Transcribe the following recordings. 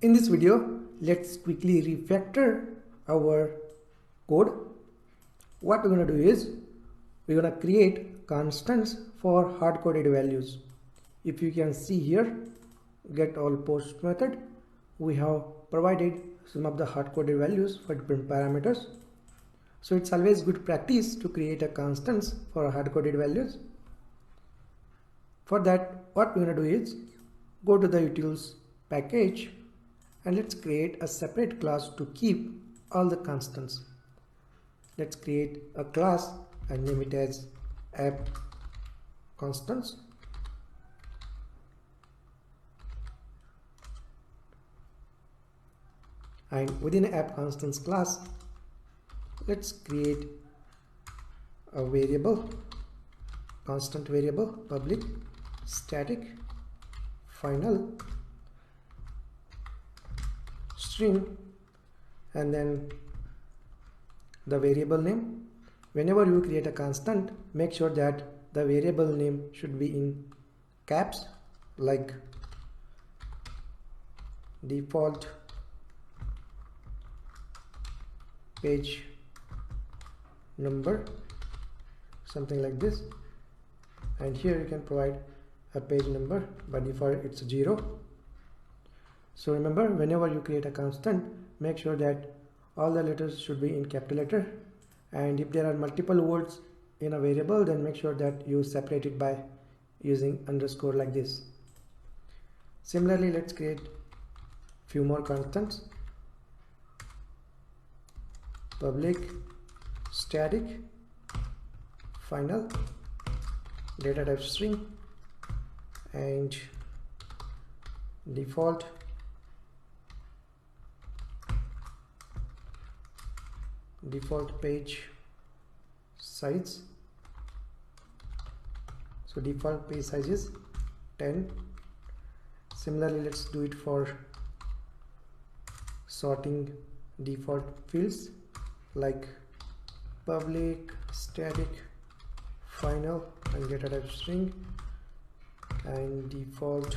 In this video, let's quickly refactor our code. What we're going to do is we're going to create constants for hard-coded values. If you can see here, get all post method, we have provided some of the hard-coded values for different parameters. So it's always good practice to create a constants for hard-coded values. For that, what we're going to do is go to the utils package and let's create a separate class to keep all the constants. Let's create a class and name it as app constants. And within app constants class, let's create a variable, constant variable, public static final string, and then the variable name. Whenever you create a constant, make sure that the variable name should be in caps, like default page number, something like this. And here you can provide a page number. By default it's 0. So remember, whenever you create a constant, make sure that all the letters should be in capital letter, and if there are multiple words in a variable, then make sure that you separate it by using underscore like this. Similarly, let's create few more constants. Public static final data type string and default page size. So default page size is 10. Similarly, let's do it for sorting default fields like public static final and data type string and default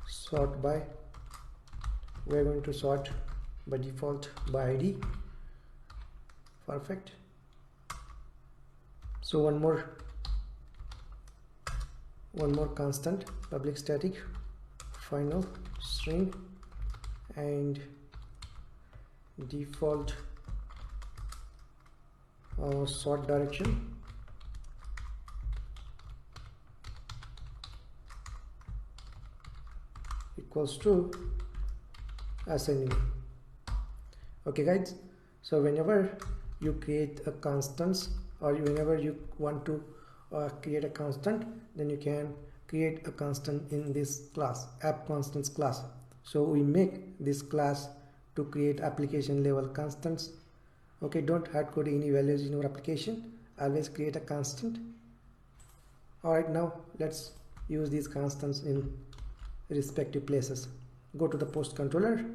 sort by. We're going to sort by default by ID. Perfect. So one more constant, public static final string and default sort direction equals to ascending. Okay guys, so whenever you create a constant or whenever you want to create a constant, then you can create a constant in this class, app constants class. So we make this class to create application level constants. Okay, don't hard code any values in your application, always create a constant. Alright, now let's use these constants in respective places. Go to the post controller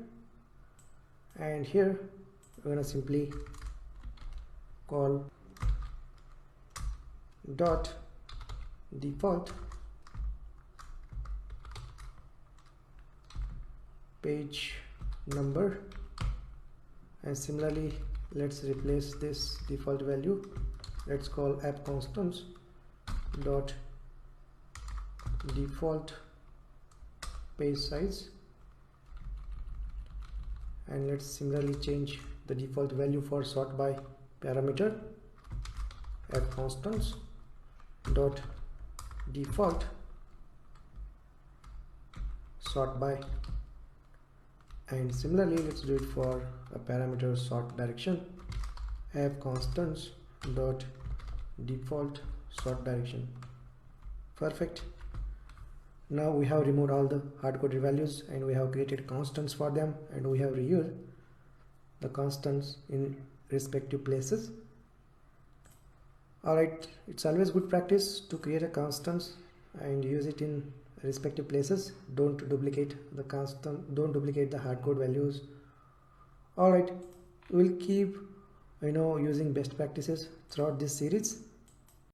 and here we're going to simply call dot default page number, and similarly let's replace this default value. Let's call app constants dot default page size, and let's similarly change the default value for sort by parameter. App constants dot default sort by, and similarly let's do it for a parameter sort direction. App constants dot default sort direction. Perfect. Now we have removed all the hard-coded values and we have created constants for them, and we have reused the constants in respective places. Alright, it's always good practice to create a constants and use it in respective places. Don't duplicate the constant, don't duplicate the hard code values. Alright, we'll keep using best practices throughout this series.